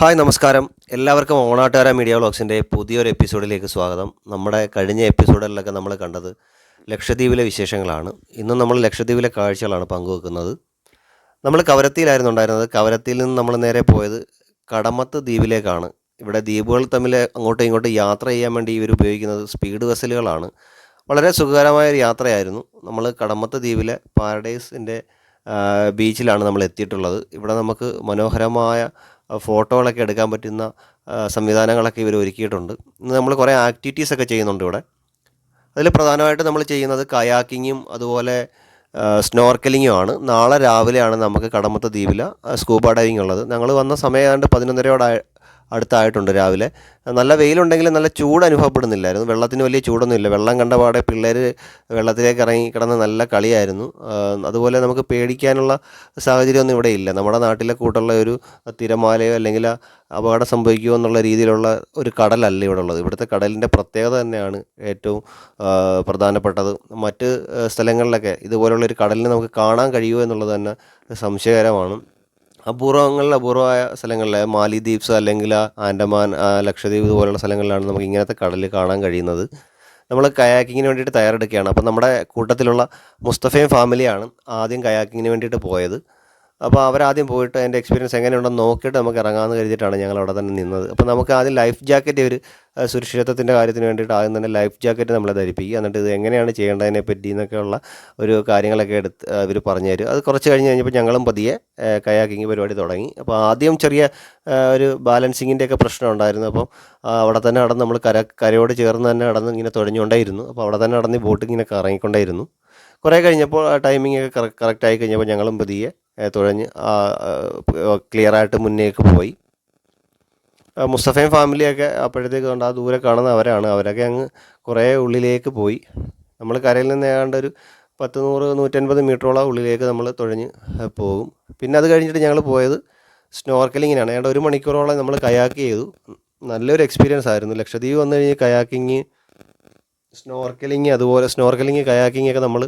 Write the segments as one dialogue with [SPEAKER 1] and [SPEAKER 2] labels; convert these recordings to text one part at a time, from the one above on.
[SPEAKER 1] Hi നമസ്കാരം. എല്ലാവർക്കും ഓണാട്ടുകാര media വ്ളോഗ്സിൻ്റെ പുതിയൊരു എപ്പിസോഡിലേക്ക് സ്വാഗതം. നമ്മുടെ കഴിഞ്ഞ എപ്പിസോഡുകളിലൊക്കെ നമ്മൾ കണ്ടത് ലക്ഷദ്വീപിലെ വിശേഷങ്ങളാണ്. ഇന്നും നമ്മൾ ലക്ഷദ്വീപിലെ കാഴ്ചകളാണ് പങ്കുവെക്കുന്നത്. നമ്മൾ കവരത്തിയിലായിരുന്നു ഉണ്ടായിരുന്നത്. കവരത്തിയിൽ നിന്ന് നമ്മൾ നേരെ പോയത് കടമത്ത് ദ്വീപിലേക്കാണ്. ഇവിടെ ദ്വീപുകൾ തമ്മിൽ അങ്ങോട്ടും ഇങ്ങോട്ടും യാത്ര ചെയ്യാൻ വേണ്ടി ഇവർ ഉപയോഗിക്കുന്നത് സ്പീഡ് വെസലുകളാണ്. വളരെ സുഖകരമായ ഒരു യാത്രയായിരുന്നു. നമ്മൾ കടമത്ത് ദ്വീപിലെ പാരഡൈസിൻ്റെ ബീച്ചിലാണ് നമ്മൾ എത്തിയിട്ടുള്ളത്. ഇവിടെ നമുക്ക് മനോഹരമായ ഫോട്ടോകളൊക്കെ എടുക്കാൻ പറ്റുന്ന സംവിധാനങ്ങളൊക്കെ ഇവർ ഒരുക്കിയിട്ടുണ്ട്. ഇന്ന് നമ്മൾ കുറേ ആക്ടിവിറ്റീസൊക്കെ ചെയ്യുന്നുണ്ട് ഇവിടെ. അതിൽ പ്രധാനമായിട്ട് നമ്മൾ ചെയ്യുന്നത് കയാക്കിങ്ങും അതുപോലെ സ്നോർക്കലിങ്ങും ആണ്. നാളെ രാവിലെയാണ് നമുക്ക് കടമത്ത് ദ്വീപിൽ സ്കൂബ ഡൈവിംഗ് ഉള്ളത്. ഞങ്ങൾ വന്ന സമയം ഏതാണ്ട് 11:30 അടുത്തായിട്ടുണ്ട് രാവിലെ. നല്ല വെയിലുണ്ടെങ്കിലും നല്ല ചൂട് അനുഭവപ്പെടുന്നില്ലായിരുന്നു. വെള്ളത്തിന് വലിയ ചൂടൊന്നുമില്ല. വെള്ളം കണ്ട പാടെ പിള്ളേർ വെള്ളത്തിലേക്ക് ഇറങ്ങി കിടന്ന് നല്ല കളിയായിരുന്നു. അതുപോലെ നമുക്ക് പേടിക്കാനുള്ള സാഹചര്യമൊന്നും ഇവിടെ ഇല്ല. നമ്മുടെ നാട്ടിലെ കൂട്ടുള്ള ഒരു തിരമാലയോ അല്ലെങ്കിൽ അപകടം സംഭവിക്കുമോ എന്നുള്ള രീതിയിലുള്ള ഒരു കടലല്ല ഇവിടെ ഉള്ളത്. ഇവിടുത്തെ കടലിൻ്റെ പ്രത്യേകത തന്നെയാണ് ഏറ്റവും പ്രധാനപ്പെട്ടത്. മറ്റ് സ്ഥലങ്ങളിലൊക്കെ ഇതുപോലുള്ളൊരു കടലിനെ നമുക്ക് കാണാൻ കഴിയുമോ എന്നുള്ളത് തന്നെ സംശയകരമാണ്. അപൂർവമായ സ്ഥലങ്ങളിൽ മാലിദ്വീപ്സ് അല്ലെങ്കിൽ ആൻഡമാൻ, ലക്ഷദ്വീപ് ഇതുപോലുള്ള സ്ഥലങ്ങളിലാണ് നമുക്ക് ഇങ്ങനത്തെ കടൽ കാണാൻ കഴിയുന്നത്. നമ്മൾ കയാക്കിങ്ങിന് വേണ്ടിയിട്ട് തയ്യാറെടുക്കുകയാണ്. അപ്പം നമ്മുടെ കൂട്ടത്തിലുള്ള മുസ്തഫയും ഫാമിലിയാണ് ആദ്യം കയാക്കിങ്ങിന് വേണ്ടിയിട്ട് പോയത്. അപ്പോൾ അവരാദ്യം പോയിട്ട് അതിൻ്റെ എക്സ്പീരിയൻസ് എങ്ങനെയുണ്ടെന്ന് നോക്കിയിട്ട് നമുക്ക് ഇറങ്ങാമെന്ന് കരുതിയിട്ടാണ് ഞങ്ങൾ അവിടെ തന്നെ നിന്നത്. അപ്പോൾ നമുക്ക് ആദ്യം ലൈഫ് ജാക്കറ്റ് ഒരു സുരക്ഷിതത്വത്തിൻ്റെ കാര്യത്തിന് വേണ്ടിയിട്ട് ആദ്യം തന്നെ ലൈഫ് ജാക്കറ്റ് നമ്മളെ ധരിപ്പിക്കുക. എന്നിട്ട് ഇത് എങ്ങനെയാണ് ചെയ്യേണ്ടതിനെ പറ്റി എന്നൊക്കെയുള്ള ഒരു കാര്യങ്ങളൊക്കെ എടുത്ത് ഇവർ പറഞ്ഞു തരും. അത് കുറച്ച് കഴിഞ്ഞ് കഴിഞ്ഞപ്പോൾ ഞങ്ങളും പതിയെ കയാക്കിങ് പരിപാടി തുടങ്ങി. അപ്പോൾ ആദ്യം ചെറിയ ഒരു ബാലൻസിങ്ങിൻ്റെയൊക്കെ പ്രശ്നം ഉണ്ടായിരുന്നു. അപ്പം അവിടെ തന്നെ നടന്ന് നമ്മൾ കരയോട് ചേർന്ന് തന്നെ നടന്ന് ഇങ്ങനെ തുഴഞ്ഞുകൊണ്ടേയിരുന്നു. അപ്പോൾ അവിടെ തന്നെ നടന്ന് ബോട്ട് ഇങ്ങനെ കറങ്ങിക്കൊണ്ടേയിരുന്നു. കുറേ കഴിഞ്ഞപ്പോൾ ടൈമിംഗ് ഒക്കെ കറക്റ്റായി കഴിഞ്ഞപ്പോൾ ഞങ്ങളും പതിയെ തുഴഞ്ഞ് ക്ലിയറായിട്ട് മുന്നേക്ക് പോയി. മുസ്തഫയും ഫാമിലിയൊക്കെ അപ്പോഴത്തേക്ക് കൊണ്ട് ആ ദൂരെ കാണുന്ന അവരൊക്കെ അങ്ങ് കുറേ ഉള്ളിലേക്ക് പോയി. നമ്മൾ കരയിൽ നിന്ന് ഏതാണ്ട് ഒരു 100-150 മീറ്ററോളം ഉള്ളിലേക്ക് നമ്മൾ തുഴഞ്ഞ് പോകും. പിന്നെ അത് കഴിഞ്ഞിട്ട് ഞങ്ങൾ പോയത് സ്നോർക്കലിങ്ങിനാണ്. ഏതാണ്ട് 1 മണിക്കൂറോളം നമ്മൾ കയാക്ക് ചെയ്തു. നല്ലൊരു എക്സ്പീരിയൻസ് ആയിരുന്നു. ലക്ഷദ്വീപ് വന്നു കഴിഞ്ഞ് കയാക്കിങ്, സ്നോർക്കലിങ് കയാക്കിങ് ഒക്കെ നമ്മൾ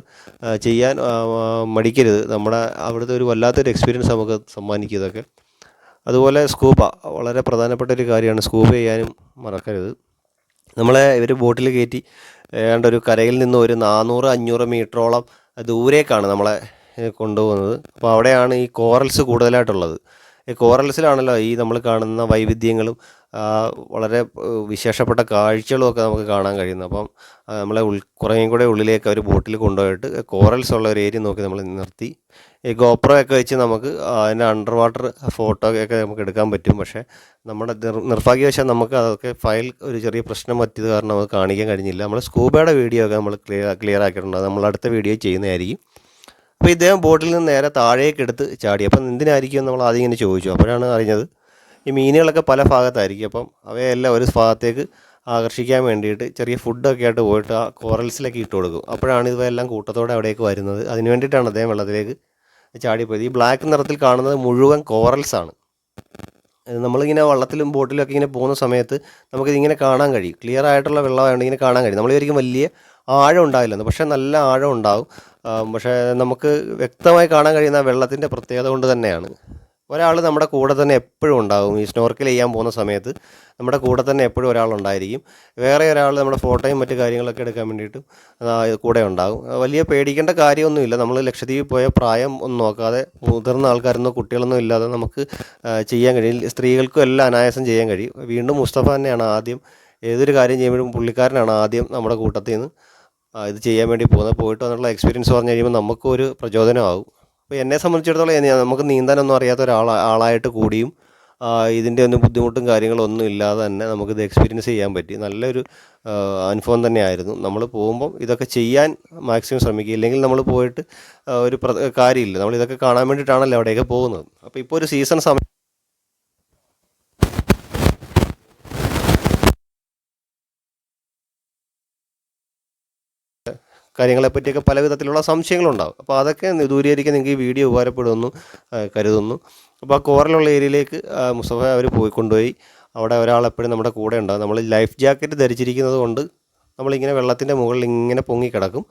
[SPEAKER 1] ചെയ്യാൻ മടിക്കരുത്. നമ്മുടെ അവിടുത്തെ ഒരു വല്ലാത്തൊരു എക്സ്പീരിയൻസ് നമുക്ക് സമ്മാനിക്കും ഇതൊക്കെ. അതുപോലെ സ്കൂബ വളരെ പ്രധാനപ്പെട്ട ഒരു കാര്യമാണ്. സ്കൂബ ചെയ്യാനും മറക്കരുത്. നമ്മളെ ഇവർ ബോട്ടിൽ കയറ്റി ഏതാണ്ട് ഒരു കരയിൽ നിന്ന് ഒരു 400-500 മീറ്ററോളം ദൂരേക്കാണ് നമ്മളെ കൊണ്ടുപോകുന്നത്. അപ്പോൾ അവിടെയാണ് ഈ കോറൽസ് കൂടുതലായിട്ടുള്ളത്. ഈ കോറൽസിലാണല്ലോ ഈ നമ്മൾ കാണുന്ന വൈവിധ്യങ്ങളും വളരെ വിശേഷപ്പെട്ട കാഴ്ചകളുമൊക്കെ നമുക്ക് കാണാൻ കഴിയുന്നത്. അപ്പം നമ്മളെ കുറേയും കൂടെ ഉള്ളിലേക്ക് അവർ ബോട്ടിൽ കൊണ്ടുപോയിട്ട് കോറൽസ് ഉള്ള ഒരു ഏരിയ നോക്കി നമ്മൾ നിർത്തി. ഈ ഗോപ്രോ ഒക്കെ വെച്ച് നമുക്ക് അതിൻ്റെ അണ്ടർ വാട്ടർ ഫോട്ടോ ഒക്കെ നമുക്ക് എടുക്കാൻ പറ്റും. പക്ഷേ നമ്മുടെ നിർഭാഗ്യവശാൽ നമുക്ക് അതൊക്കെ ഫയൽ ഒരു ചെറിയ പ്രശ്നം പറ്റിയത് കാരണം നമുക്ക് കാണിക്കാൻ കഴിഞ്ഞില്ല. നമ്മൾ സ്കൂബയുടെ വീഡിയോ ഒക്കെ നമ്മൾ ക്ലിയർ ആക്കിയിട്ടുണ്ട്. അത് നമ്മൾ അടുത്ത വീഡിയോ ചെയ്യുന്നതായിരിക്കും. അപ്പോൾ ഇദ്ദേഹം ബോട്ടിൽ നിന്ന് നേരെ താഴേക്ക് എടുത്ത് ചാടി. അപ്പം എന്തിനായിരിക്കും നമ്മൾ ആദ്യം ഇങ്ങനെ ചോദിച്ചു. അപ്പോഴാണ് അറിഞ്ഞത് ഈ മീനുകളൊക്കെ പല ഭാഗത്തായിരിക്കും. അപ്പം അവയെല്ലാം ഒരു ഭാഗത്തേക്ക് ആകർഷിക്കാൻ വേണ്ടിയിട്ട് ചെറിയ ഫുഡൊക്കെ ആയിട്ട് പോയിട്ട് ആ കോറൽസിലൊക്കെ ഇട്ട് കൊടുക്കും. അപ്പോഴാണ് ഇവയെല്ലാം കൂട്ടത്തോടെ അവിടേക്ക് വരുന്നത്. അതിന് വേണ്ടിയിട്ടാണ് അദ്ദേഹം വെള്ളത്തിലേക്ക് ചാടിപ്പോയത്. ഈ ബ്ലാക്ക് നിറത്തിൽ കാണുന്നത് മുഴുവൻ കോറൽസാണ്. നമ്മളിങ്ങനെ വള്ളത്തിലും ബോട്ടിലൊക്കെ ഇങ്ങനെ പോകുന്ന സമയത്ത് നമുക്കിതിങ്ങനെ കാണാൻ കഴിയും. ക്ലിയർ ആയിട്ടുള്ള വെള്ളമായതുകൊണ്ട് ഇങ്ങനെ കാണാൻ കഴിയും. നമ്മൾ വിചാരിക്കും വലിയ ആഴം ഉണ്ടാവില്ലെന്ന്, പക്ഷേ നല്ല ആഴം ഉണ്ടാവും. പക്ഷേ നമുക്ക് വ്യക്തമായി കാണാൻ കഴിയുന്ന വെള്ളത്തിൻ്റെ പ്രത്യേകത കൊണ്ട് തന്നെയാണ്. ഒരാൾ നമ്മുടെ കൂടെ തന്നെ എപ്പോഴും ഉണ്ടാകും. ഈ സ്നോർക്കൽ ചെയ്യാൻ പോകുന്ന സമയത്ത് നമ്മുടെ കൂടെ തന്നെ എപ്പോഴും ഒരാളുണ്ടായിരിക്കും. വേറെ ഒരാൾ നമ്മുടെ ഫോട്ടോയും മറ്റു കാര്യങ്ങളൊക്കെ എടുക്കാൻ വേണ്ടിയിട്ടും കൂടെ ഉണ്ടാകും. വലിയ പേടിക്കേണ്ട കാര്യമൊന്നുമില്ല. നമ്മൾ ലക്ഷദ്വീപിൽ പോയ പ്രായം ഒന്നും നോക്കാതെ മുതിർന്ന ആൾക്കാരൊന്നും കുട്ടികളൊന്നും ഇല്ലാതെ നമുക്ക് ചെയ്യാൻ കഴിയും. സ്ത്രീകൾക്കും എല്ലാം അനായാസം ചെയ്യാൻ കഴിയും. വീണ്ടും മുസ്തഫ തന്നെയാണ് ആദ്യം ഏതൊരു കാര്യം ചെയ്യുമ്പോഴും പുള്ളിക്കാരനാണ് ആദ്യം നമ്മുടെ കൂട്ടത്തിൽ നിന്ന് ഇത് ചെയ്യാൻ വേണ്ടി പോകുന്നത്. പോയിട്ട് വന്നുള്ള എക്സ്പീരിയൻസ് പറഞ്ഞു കഴിയുമ്പോൾ നമുക്കും ഒരു പ്രചോദനമാകും. അപ്പോൾ എന്നെ സംബന്ധിച്ചിടത്തോളം നമുക്ക് നീന്താനൊന്നും അറിയാത്ത ഒരാളായിട്ട് കൂടിയും ഇതിൻ്റെ ഒന്നും ബുദ്ധിമുട്ടും കാര്യങ്ങളൊന്നും ഇല്ലാതെ തന്നെ നമുക്കിത് എക്സ്പീരിയൻസ് ചെയ്യാൻ പറ്റി. നല്ലൊരു അനുഭവം തന്നെയായിരുന്നു. നമ്മൾ പോകുമ്പം ഇതൊക്കെ ചെയ്യാൻ മാക്സിമം ശ്രമിക്കുക. ഇല്ലെങ്കിൽ നമ്മൾ പോയിട്ട് ഒരു കാര്യമില്ല. നമ്മൾ ഇതൊക്കെ കാണാൻ വേണ്ടിയിട്ടാണല്ലോ അവിടെയൊക്കെ പോകുന്നത്. അപ്പോൾ ഇപ്പോൾ ഒരു സീസൺ സമയം കാര്യങ്ങളെപ്പറ്റിയൊക്കെ പല വിധത്തിലുള്ള സംശയങ്ങളുണ്ടാകും. അപ്പോൾ അതൊക്കെ ദൂരീകരിക്കാൻ നിങ്ങൾക്ക് ഈ വീഡിയോ ഉപകാരപ്പെടുമെന്ന് കരുതുന്നു. അപ്പോൾ ആ കോറലുള്ള ഏരിയയിലേക്ക് മുസ്തഫ അവർ കൊണ്ടുപോയി. അവിടെ ഒരാളെപ്പോഴും നമ്മുടെ കൂടെ ഉണ്ടാകും. നമ്മൾ ലൈഫ് ജാക്കറ്റ് ധരിച്ചിരിക്കുന്നത് കൊണ്ട് നമ്മളിങ്ങനെ വെള്ളത്തിൻ്റെ മുകളിൽ ഇങ്ങനെ പൊങ്ങിക്കിടക്കും.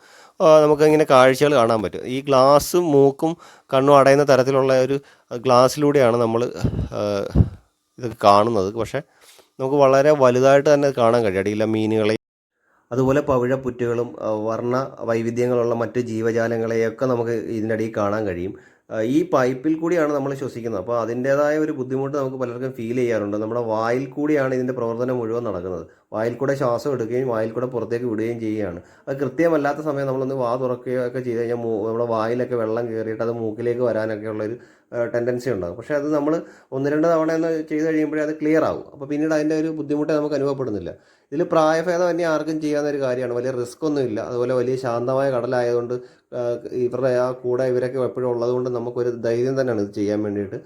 [SPEAKER 1] നമുക്കിങ്ങനെ കാഴ്ചകൾ കാണാൻ പറ്റും. ഈ ഗ്ലാസും മൂക്കും കണ്ണും അടയുന്ന തരത്തിലുള്ള ഒരു ഗ്ലാസ്സിലൂടെയാണ് നമ്മൾ ഇതൊക്കെ കാണുന്നത്. പക്ഷേ നമുക്ക് വളരെ വലുതായിട്ട് തന്നെ കാണാൻ കഴിയും അടിയിലെ മീനുകളെ. അതുപോലെ പവിഴപ്പുറ്റുകളും വർണ്ണ വൈവിധ്യങ്ങളുള്ള മറ്റ് ജീവജാലങ്ങളെയൊക്കെ നമുക്ക് ഇതിൻ്റെ അടിയിൽ കാണാൻ കഴിയും. ഈ പൈപ്പിൽ കൂടിയാണ് നമ്മൾ ശ്വസിക്കുന്നത്. അപ്പോൾ അതിൻ്റേതായ ഒരു ബുദ്ധിമുട്ട് നമുക്ക് പലർക്കും ഫീൽ ചെയ്യാറുണ്ട്. നമ്മുടെ വായിൽ കൂടിയാണ് ഇതിൻ്റെ പ്രവർത്തനം മുഴുവൻ നടക്കുന്നത്. വായിൽ കൂടെ ശ്വാസം എടുക്കുകയും വായിൽ കൂടെ പുറത്തേക്ക് വിടുകയും ചെയ്യുകയാണ്. അത് കൃത്യമല്ലാത്ത സമയം നമ്മളൊന്ന് വാ തുറക്കുകയോ ഒക്കെ ചെയ്ത് കഴിഞ്ഞാൽ നമ്മുടെ വായിലൊക്കെ വെള്ളം കയറിയിട്ട് അത് മൂക്കിലേക്ക് വരാനൊക്കെ ഉള്ളൊരു ടെൻഡൻസി ഉണ്ടാകും. പക്ഷേ അത് നമ്മൾ 1-2 തവണ ഒന്ന് ചെയ്ത് കഴിയുമ്പോഴേ അത് ക്ലിയർ ആകും. അപ്പോൾ പിന്നീട് അതിൻ്റെ ഒരു ബുദ്ധിമുട്ട് നമുക്ക് അനുഭവപ്പെടുന്നില്ല. ഇതിൽ പ്രായഭേദം തന്നെ ആർക്കും ചെയ്യാവുന്ന ഒരു കാര്യമാണ്. വലിയ റിസ്ക് ഒന്നുമില്ല. അതുപോലെ വലിയ ശാന്തമായ കടലായതുകൊണ്ട് ഇവരുടെ ആ കൂടെ ഇവരൊക്കെ എപ്പോഴും ഉള്ളതുകൊണ്ട് നമുക്കൊരു ധൈര്യം തന്നെയാണ് ഇത് ചെയ്യാൻ വേണ്ടിയിട്ട്.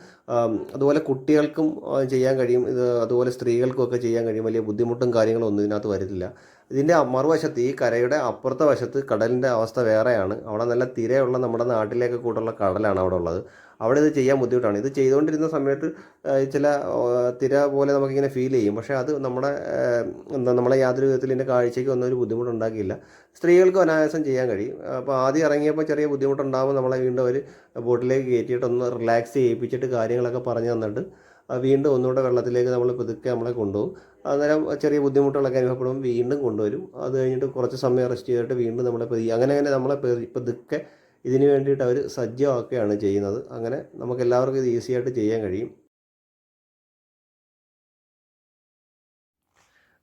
[SPEAKER 1] അതുപോലെ കുട്ടികൾക്കും ചെയ്യാൻ കഴിയും. ഇത് അതുപോലെ സ്ത്രീകൾക്കും ഒക്കെ ചെയ്യാൻ കഴിയും. വലിയ ബുദ്ധിമുട്ടും കാര്യങ്ങളും ഒന്നും ഇതിനകത്ത് വരത്തില്ല. ഇതിൻ്റെ മറുവശത്ത് ഈ കരയുടെ അപ്പുറത്തെ വശത്ത് കടലിൻ്റെ അവസ്ഥ വേറെയാണ്. അവിടെ നല്ല തിരയുള്ള നമ്മുടെ നാട്ടിലേക്ക് കൂട്ടുള്ള കടലാണ് അവിടെ ഉള്ളത്. അവിടെ ഇത് ചെയ്യാൻ ബുദ്ധിമുട്ടാണ്. ഇത് ചെയ്തുകൊണ്ടിരുന്ന സമയത്ത് ചില തിര പോലെ നമുക്കിങ്ങനെ ഫീൽ ചെയ്യും. പക്ഷേ അത് നമ്മളെ യാതൊരു വിധത്തിൽ ഇതിൻ്റെ കാഴ്ചയ്ക്ക് ഒന്നും ഒരു ബുദ്ധിമുട്ടുണ്ടാക്കിയില്ല. സ്ത്രീകൾക്ക് അനായാസം ചെയ്യാൻ കഴിയും. അപ്പോൾ ആദ്യം ഇറങ്ങിയപ്പോൾ ചെറിയ ബുദ്ധിമുട്ടുണ്ടാകുമ്പോൾ നമ്മളെ വീണ്ടും അവർ ബോട്ടിലേക്ക് കയറ്റിയിട്ട് ഒന്ന് റിലാക്സ് ചെയ്യിപ്പിച്ചിട്ട് കാര്യങ്ങളൊക്കെ പറഞ്ഞു തന്നിട്ട് വീണ്ടും ഒന്നുകൂടെ വെള്ളത്തിലേക്ക് നമ്മൾ പതുക്കെ നമ്മളെ കൊണ്ടുപോകും. അന്നേരം ചെറിയ ബുദ്ധിമുട്ടുകളൊക്കെ അനുഭവപ്പെടുമ്പോൾ വീണ്ടും കൊണ്ടുവരും. അത് കഴിഞ്ഞിട്ട് കുറച്ച് സമയം റെസ്റ്റ് ചെയ്തിട്ട് വീണ്ടും നമ്മളെ അങ്ങനെ നമ്മളെ പതുക്കെ ഇതിന് വേണ്ടിയിട്ട് അവർ സജ്ജമാക്കുകയാണ് ചെയ്യുന്നത്. അങ്ങനെ നമുക്ക് എല്ലാവർക്കും ഇത് ഈസിയായിട്ട് ചെയ്യാൻ കഴിയും.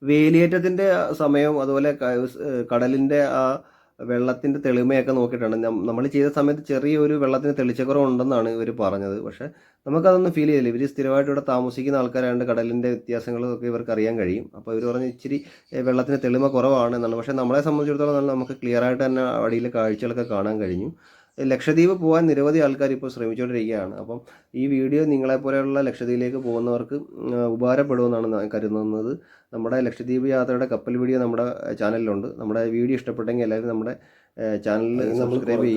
[SPEAKER 1] വേലിയേറ്റത്തിൻ്റെ സമയവും അതുപോലെ കടലിൻ്റെ ആ വെള്ളത്തിൻ്റെ തെളിമയൊക്കെ നോക്കിയിട്ടാണ് നമ്മൾ ചെയ്ത സമയത്ത് ചെറിയൊരു വെള്ളത്തിന് തെളിച്ചക്കുറവുണ്ടെന്നാണ് ഇവർ പറഞ്ഞത്. പക്ഷേ നമുക്കതൊന്നും ഫീൽ ചെയ്തില്ല. ഇവർ സ്ഥിരമായിട്ട് ഇവിടെ താമസിക്കുന്ന ആൾക്കാരായതുകൊണ്ട് കടലിൻ്റെ വ്യത്യാസങ്ങളൊക്കെ ഇവർക്ക് അറിയാൻ കഴിയും. അപ്പോൾ ഇവർ പറഞ്ഞ് ഇച്ചിരി വെള്ളത്തിന് തെളിമ കുറവാണെന്നാണ്. പക്ഷേ നമ്മളെ സംബന്ധിച്ചിടത്തോളം നമുക്ക് ക്ലിയറായിട്ട് തന്നെ അടിയിലെ കാഴ്ചകളൊക്കെ കാണാൻ കഴിഞ്ഞു. ലക്ഷദ്വീപ് പോകാൻ നിരവധി ആൾക്കാർ ഇപ്പോൾ ശ്രമിച്ചുകൊണ്ടിരിക്കുകയാണ്. അപ്പം ഈ വീഡിയോ നിങ്ങളെപ്പോലെയുള്ള ലക്ഷദ്വീപിലേക്ക് പോകുന്നവർക്ക് ഉപകാരപ്പെടുമെന്നാണ് ഞാൻ കരുതുന്നത്. നമ്മുടെ ലക്ഷദ്വീപ് യാത്രയുടെ കപ്പൽ വീഡിയോ നമ്മുടെ ചാനലിലുണ്ട്. നമ്മുടെ വീഡിയോ ഇഷ്ടപ്പെട്ടെങ്കിൽ എല്ലാവരും നമ്മുടെ ചാനലിൽ സബ്സ്ക്രൈബ് ചെയ്യും.